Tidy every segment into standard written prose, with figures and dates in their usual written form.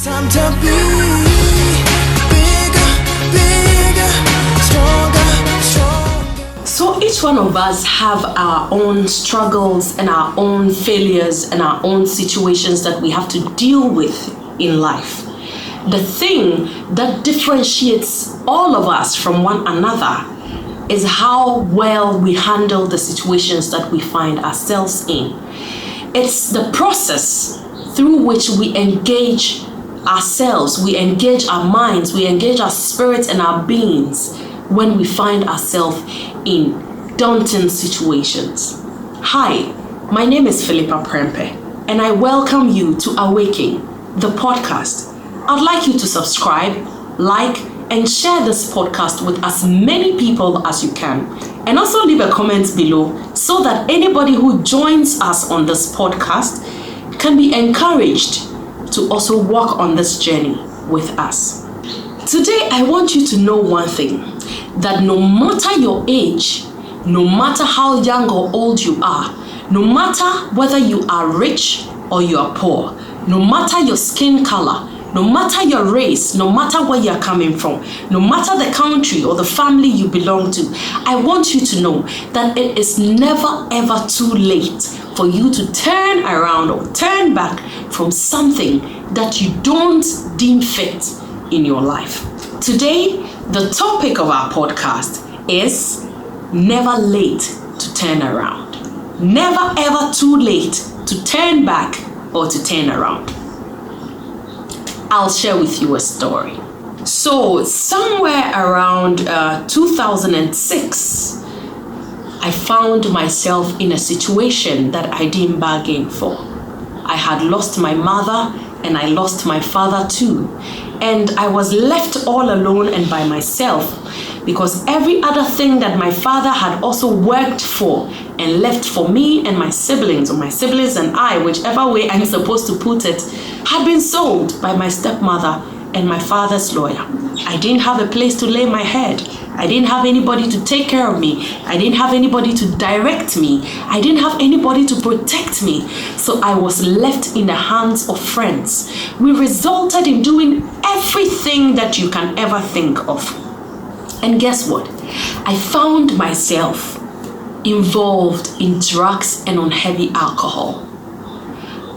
Time to be bigger, bigger, stronger. So each one of us have our own struggles and our own failures and our own situations that we have to deal with in life. The thing that differentiates all of us from one another is how well we handle the situations that we find ourselves in. It's the process through which we engage ourselves, we engage our minds, we engage our spirits and our beings when we find ourselves in daunting situations. Hi, my name is Phillippa Prempeh, and I welcome you to AWAKEN, the podcast. I'd like you to subscribe, like, and share this podcast with as many people as you can. And also leave a comment below so that anybody who joins us on this podcast can be encouraged to also walk on this journey with us. Today, I want you to know one thing, that no matter your age, no matter how young or old you are, no matter whether you are rich or you are poor, no matter your skin color, no matter your race, no matter where you're coming from, no matter the country or the family you belong to, I want you to know that it is never ever too late for you to turn around or turn back from something that you don't deem fit in your life. Today, the topic of our podcast is never late to turn around. Never ever too late to turn back or to turn around. I'll share with you a story. So somewhere around 2006, I found myself in a situation that I didn't bargain for. I had lost my mother and I lost my father too. And I was left all alone and by myself because every other thing that my father had also worked for and left for me and my siblings, or my siblings and I, whichever way I'm supposed to put it, had been sold by my stepmother and my father's lawyer. I didn't have a place to lay my head. I didn't have anybody to take care of me. I didn't have anybody to direct me. I didn't have anybody to protect me. So I was left in the hands of friends. We resulted in doing everything that you can ever think of. And guess what? I found myself involved in drugs and on heavy alcohol.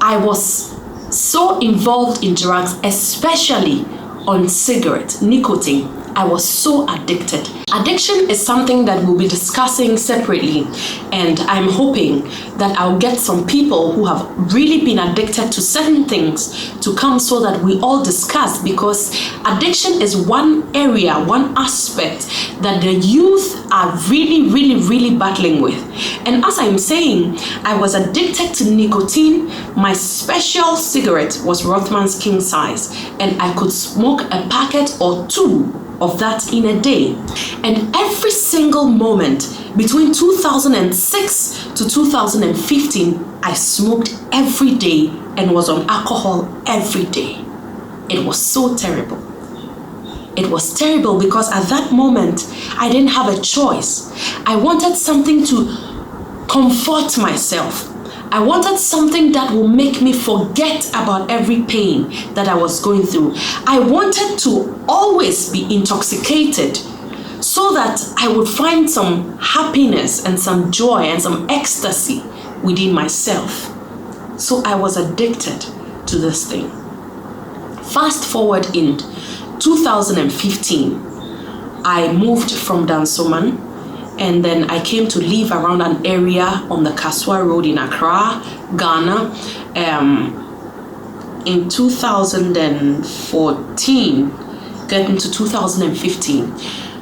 I was so involved in drugs, especially on cigarette, nicotine. I was so addicted. Addiction is something that we'll be discussing separately, and I'm hoping that I'll get some people who have really been addicted to certain things to come so that we all discuss, because addiction is one area, one aspect that the youth are really battling with. And as I'm saying, I was addicted to nicotine. My special cigarette was Rothman's King Size, and I could smoke a packet or two of that in a day. And every single moment between 2006 to 2015, I smoked every day and was on alcohol every day. It was so terrible. It was terrible because at that moment, I didn't have a choice. I wanted something to comfort myself. I wanted something that will make me forget about every pain that I was going through. I wanted to always be intoxicated so that I would find some happiness and some joy and some ecstasy within myself. So I was addicted to this thing. Fast forward in 2015, I moved from Dansoman, and then I came to live around an area on the Kaswa Road in Accra, Ghana, in 2014, getting to 2015.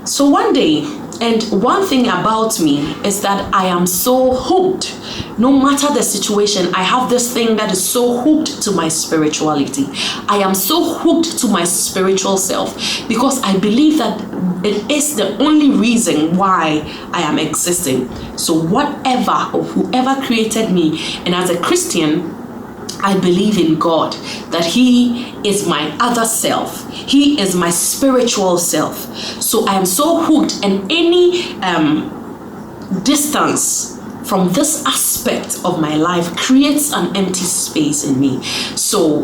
So one day, and one thing about me is that I am so hooked. No matter the situation, I have this thing that is so hooked to my spirituality. I am so hooked to my spiritual self because I believe that it is the only reason why I am existing. So whatever or whoever created me, and as a Christian, I believe in God, that He is my other self. He is my spiritual self. So I am so hooked, and any distance from this aspect of my life creates an empty space in me. So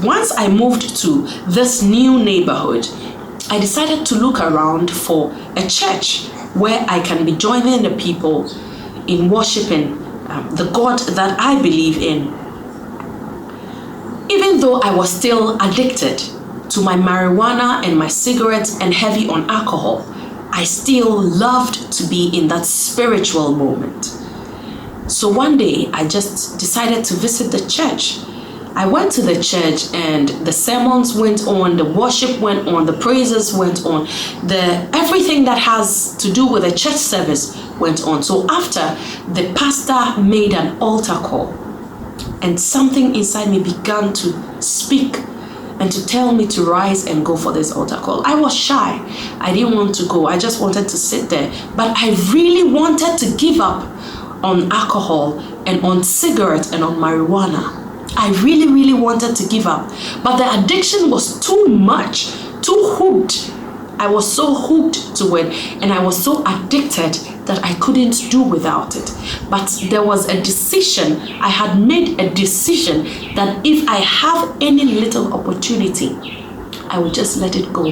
once I moved to this new neighborhood, I decided to look around for a church where I can be joining the people in worshiping the God that I believe in. Even though I was still addicted to my marijuana and my cigarettes and heavy on alcohol, I still loved to be in that spiritual moment. So one day I just decided to visit the church. I went to the church and the sermons went on, the worship went on, the praises went on, everything that has to do with the church service went on. So after, the pastor made an altar call and something inside me began to speak and to tell me to rise and go for this altar call. I was shy. I didn't want to go. I just wanted to sit there. But I really wanted to give up on alcohol and on cigarettes and on marijuana. I really, really wanted to give up. But the addiction was too much, too hooked. I was so hooked to it and I was so addicted that I couldn't do without it. But there was a decision. I had made a decision that if I have any little opportunity, I would just let it go.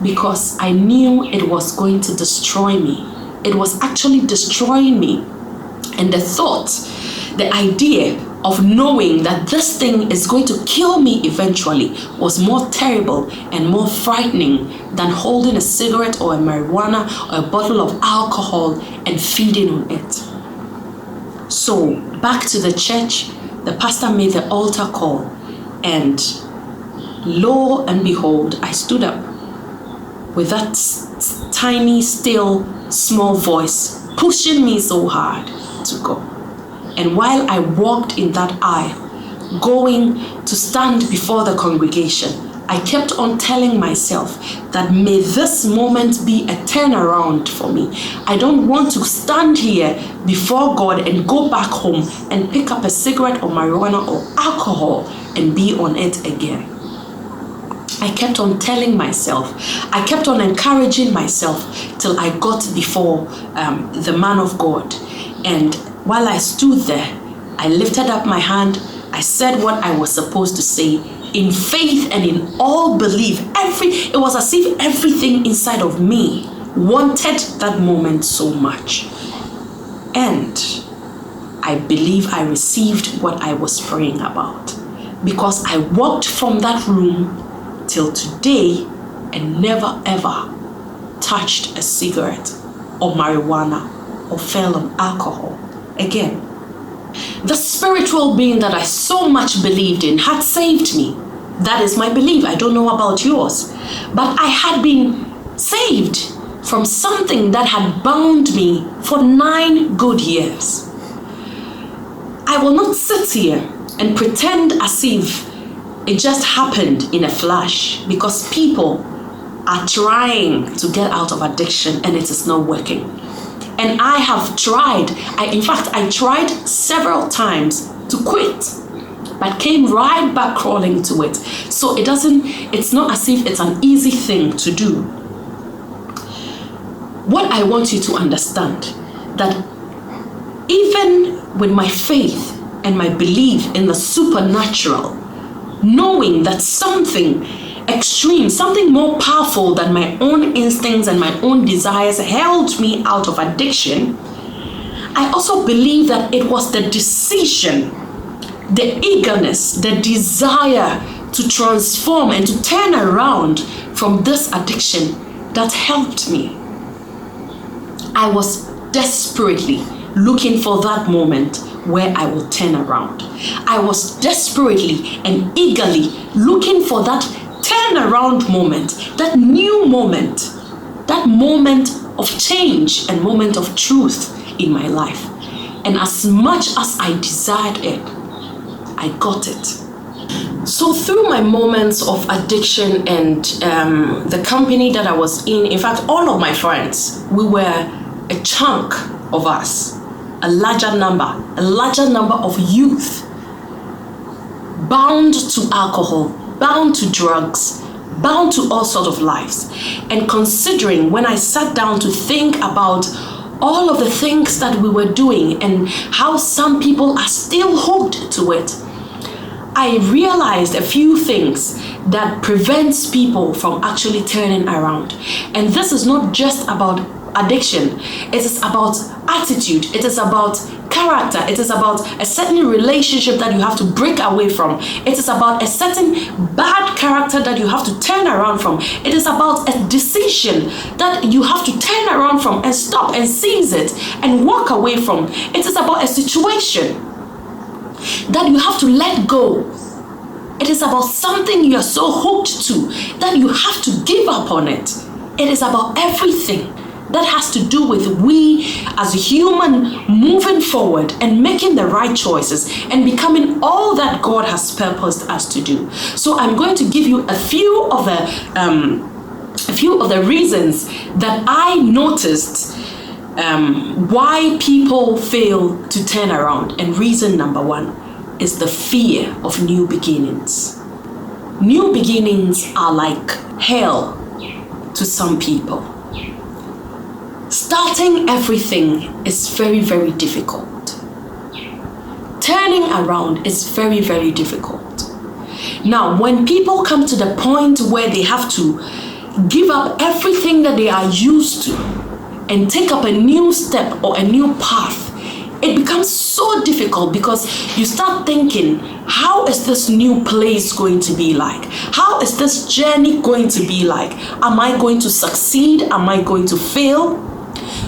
Because I knew it was going to destroy me. It was actually destroying me. And the thought, the idea of knowing that this thing is going to kill me eventually was more terrible and more frightening than holding a cigarette or a marijuana or a bottle of alcohol and feeding on it. So back to the church, the pastor made the altar call, and lo and behold, I stood up with that tiny, still, small voice pushing me so hard to go. And while I walked in that aisle, going to stand before the congregation, I kept on telling myself that may this moment be a turnaround for me. I don't want to stand here before God and go back home and pick up a cigarette or marijuana or alcohol and be on it again. I kept on telling myself, I kept on encouraging myself till I got before the man of God. And while I stood there, I lifted up my hand, I said what I was supposed to say in faith and in all belief. It was as if everything inside of me wanted that moment so much. And I believe I received what I was praying about, because I walked from that room till today and never ever touched a cigarette or marijuana or fell on alcohol again. The spiritual being that I so much believed in had saved me. That is my belief. I don't know about yours. But I had been saved from something that had bound me for 9 good years. I will not sit here and pretend as if it just happened in a flash, because people are trying to get out of addiction and it is not working. And I have tried. I tried several times to quit, but came right back crawling to it. So it's not as if it's an easy thing to do. What I want you to understand, that even with my faith and my belief in the supernatural, knowing that something extreme, something more powerful than my own instincts and my own desires held me out of addiction, I also believe that it was the decision, the eagerness, the desire to transform and to turn around from this addiction that helped me. I was desperately looking for that moment where I will turn around. I was desperately and eagerly looking for that turnaround moment, that new moment, that moment of change and moment of truth in my life. And as much as I desired it, I got it. So through my moments of addiction and the company that I was in fact, all of my friends, we were a chunk of us, a larger number of youth bound to alcohol, bound to drugs, bound to all sorts of lives. And considering, when I sat down to think about all of the things that we were doing and how some people are still hooked to it, I realized a few things that prevents people from actually turning around. And this is not just about addiction. It is about attitude. It is about character. It is about a certain relationship that you have to break away from. It is about a certain bad character that you have to turn around from. It is about a decision that you have to turn around from and stop and seize it and walk away from. It is about a situation that you have to let go. It is about something you are so hooked to that you have to give up on it. It is about everything that has to do with we as a human moving forward and making the right choices and becoming all that God has purposed us to do. So I'm going to give you a few of the reasons that I noticed why people fail to turn around. And reason number one is the fear of new beginnings. New beginnings are like hell to some people. Starting everything is very, very difficult. Turning around is very, very difficult. Now, when people come to the point where they have to give up everything that they are used to and take up a new step or a new path, it becomes so difficult because you start thinking, how is this new place going to be like? How is this journey going to be like? Am I going to succeed? Am I going to fail?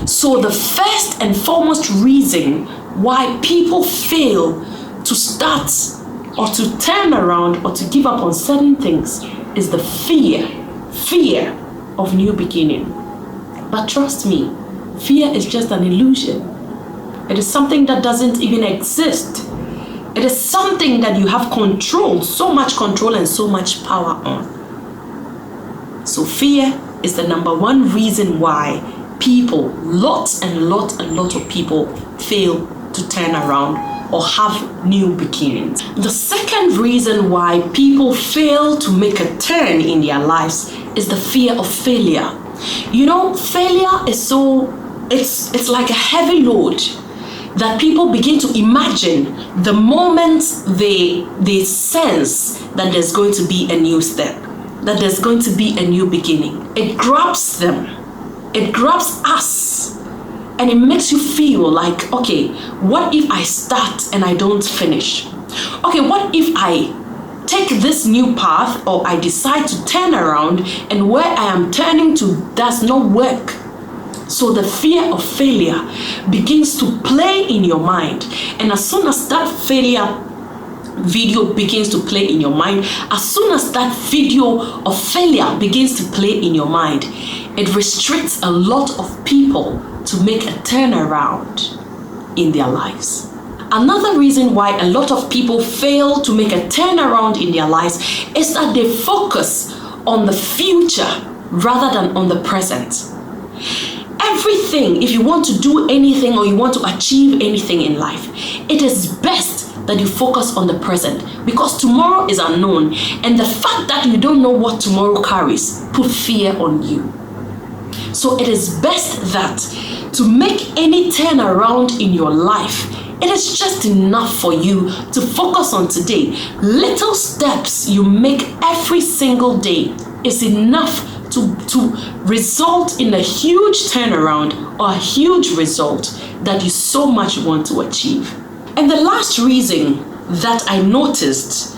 So the first and foremost reason why people fail to start or to turn around or to give up on certain things is the fear of new beginning. But trust me, fear is just an illusion. It is something that doesn't even exist. It is something that you have control, so much control and so much power on. So fear is the number one reason why people, lots of people fail to turn around or have new beginnings. The second reason why people fail to make a turn in their lives is the fear of failure. You know, failure is it's like a heavy load that people begin to imagine the moment they sense that there's going to be a new step, that there's going to be a new beginning. It grabs them. It grabs us and it makes you feel like, okay, what if I start and I don't finish? Okay, what if I take this new path or I decide to turn around and where I am turning to does not work? So the fear of failure begins to play in your mind. And as soon as that failure video begins to play in your mind, as soon as that video of failure begins to play in your mind, it restricts a lot of people to make a turnaround in their lives. Another reason why a lot of people fail to make a turnaround in their lives is that they focus on the future rather than on the present. Everything, if you want to do anything or you want to achieve anything in life, it is best that you focus on the present because tomorrow is unknown, and the fact that you don't know what tomorrow carries put fear on you. So it is best that to make any turnaround in your life, it is just enough for you to focus on today. Little steps you make every single day is enough to result in a huge turnaround or a huge result that you so much want to achieve. And the last reason that I noticed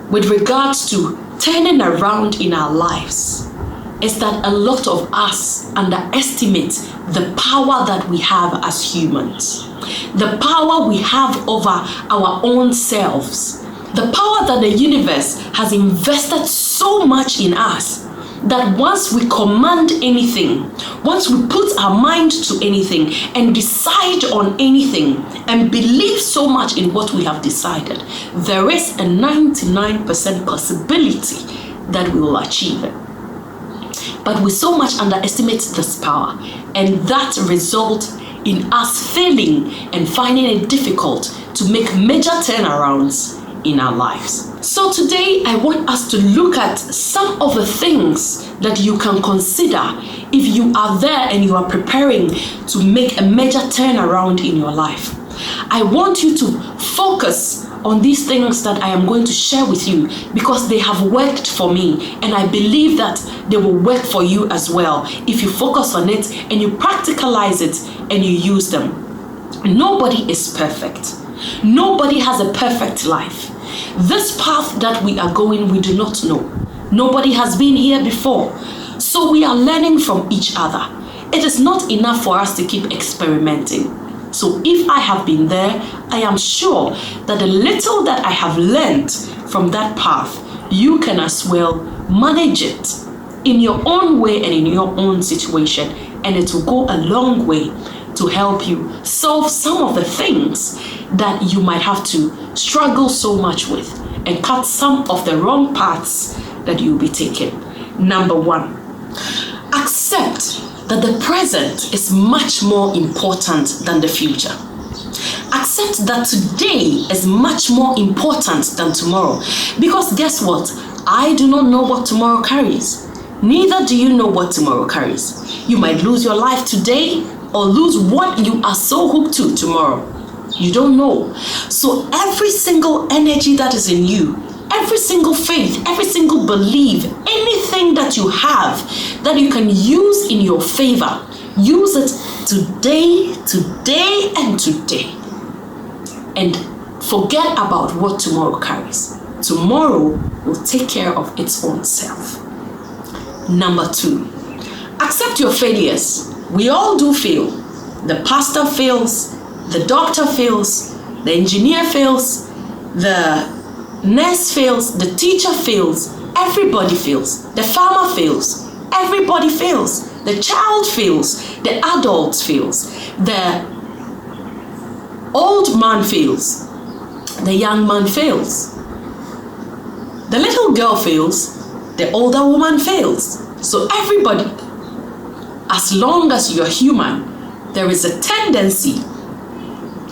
with regards to turning around in our lives is that a lot of us underestimate the power that we have as humans, the power we have over our own selves, the power that the universe has invested so much in us that once we command anything, once we put our mind to anything and decide on anything and believe so much in what we have decided, there is a 99% possibility that we will achieve it. But we so much underestimate this power, and that results in us failing and finding it difficult to make major turnarounds in our lives. So today I want us to look at some of the things that you can consider if you are there and you are preparing to make a major turnaround in your life. I want you to focus on these things that I am going to share with you because they have worked for me, and I believe that they will work for you as well if you focus on it and you practicalize it and you use them. Nobody is perfect. Nobody has a perfect life. This path that we are going, we do not know. Nobody has been here before. So we are learning from each other. It is not enough for us to keep experimenting. So if I have been there, I am sure that the little that I have learned from that path, you can as well manage it in your own way and in your own situation. And it will go a long way to help you solve some of the things that you might have to struggle so much with and cut some of the wrong paths that you'll be taking. Number one, accept that the present is much more important than the future. Accept that today is much more important than tomorrow. Because guess what? I do not know what tomorrow carries. Neither do you know what tomorrow carries. You might lose your life today or lose what you are so hooked to tomorrow. You don't know. So every single energy that is in you, every single faith, every single belief, anything that you have that you can use in your favor, use it today, and today. And forget about what tomorrow carries. Tomorrow will take care of its own self. Number two, accept your failures. We all do fail. The pastor fails, the doctor fails, the engineer fails, the nurse fails, the teacher fails, everybody fails. The farmer fails, everybody fails. The child fails, the adult fails, the old man fails, the young man fails, the little girl fails, the older woman fails. So everybody, as long as you're human, there is a tendency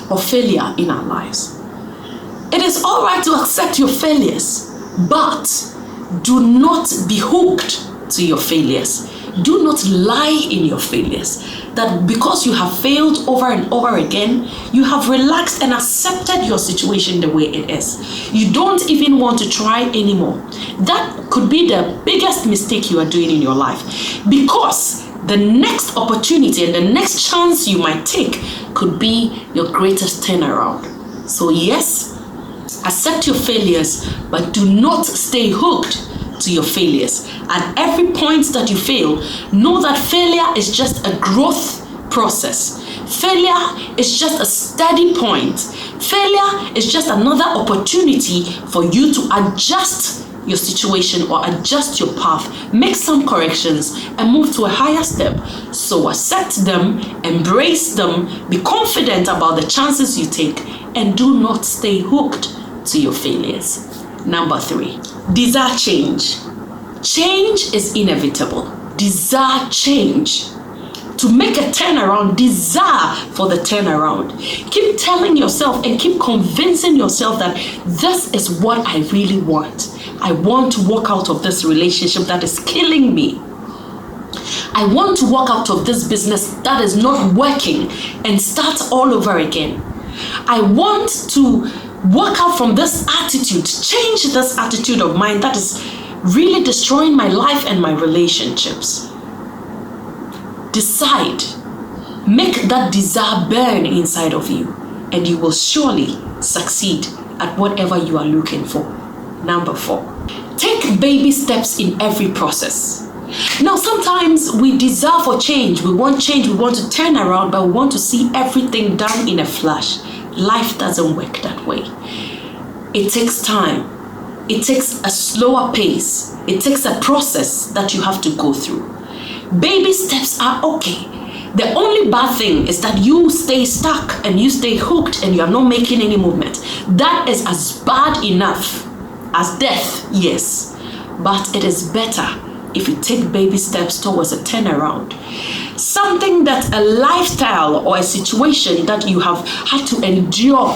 of failure in our lives. It is all right to accept your failures, but do not be hooked to your failures. Do not lie in your failures. That because you have failed over and over again, you have relaxed and accepted your situation the way it is. You don't even want to try anymore. That could be the biggest mistake you are doing in your life, because the next opportunity and the next chance you might take could be your greatest turnaround. So yes, accept your failures, but do not stay hooked to your failures. At every point that you fail, know that failure is just a growth process. Failure is just a steady point. Failure is just another opportunity for you to adjust your situation or adjust your path, make some corrections, and move to a higher step. So accept them, embrace them, be confident about the chances you take, and do not stay hooked to your failures. Number three, desire change. Change is inevitable. Desire change. To make a turnaround, desire for the turnaround. Keep telling yourself and keep convincing yourself that this is what I really want. I want to walk out of this relationship that is killing me. I want to walk out of this business that is not working and start all over again. I want to walk out from this attitude, change this attitude of mine that is really destroying my life and my relationships. Decide, make that desire burn inside of you, and you will surely succeed at whatever you are looking for. Number four, take baby steps in every process. Now, sometimes we desire for change, we want to turn around, but we want to see everything done in a flash. Life doesn't work that way. It takes time. It takes a slower pace. It takes a process that you have to go through. Baby steps are okay. The only bad thing is that you stay stuck and you stay hooked and you are not making any movement. That is as bad enough as death, yes. But it is better if you take baby steps towards a turnaround. Something that a lifestyle or a situation that you have had to endure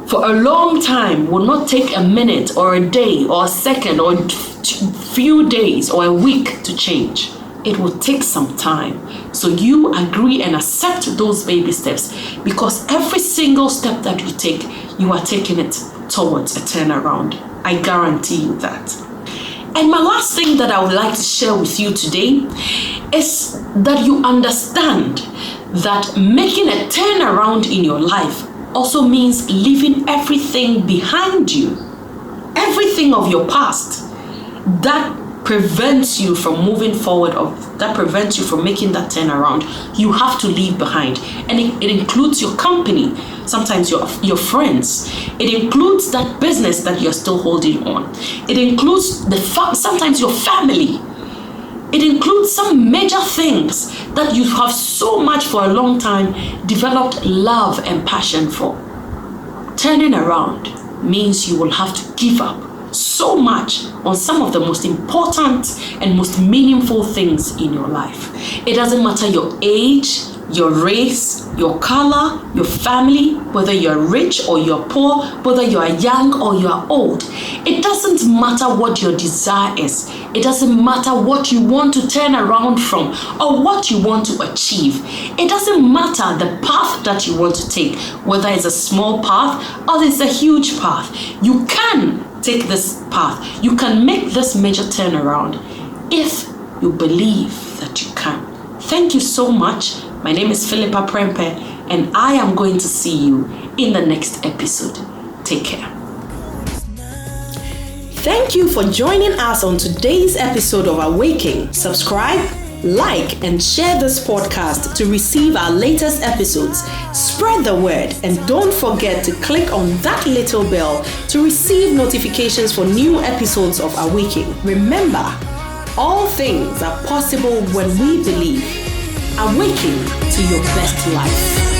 for a long time will not take a minute or a day or a second or a few days or a week to change. It will take some time. So you agree and accept those baby steps, because every single step that you take, you are taking it towards a turnaround. I guarantee you that. And my last thing that I would like to share with you today is that you understand that making a turnaround in your life also means leaving everything behind you. Everything of your past that prevents you from moving forward, or that prevents you from making that turnaround, you have to leave behind. And it includes your company, sometimes your friends. It includes that business that you're still holding on. It includes sometimes your family. It includes some major things that you have so much for a long time developed love and passion for. Turning around means you will have to give up so much on some of the most important and most meaningful things in your life. It doesn't matter your age, your race, your color, your family, whether you're rich or you're poor, whether you are young or you are old. It doesn't matter what your desire is. It doesn't matter what you want to turn around from or what you want to achieve. It doesn't matter the path that you want to take, whether it's a small path or it's a huge path. You can take this path. You can make this major turnaround if you believe that you can. Thank you so much. My name is Phillippa Prempeh, and I am going to see you in the next episode. Take care. Thank you for joining us on today's episode of Awaken. Subscribe, like, and share this podcast to receive our latest episodes. Spread the word, and don't forget to click on that little bell to receive notifications for new episodes of Awaken. Remember, all things are possible when we believe. Awaken to your best life.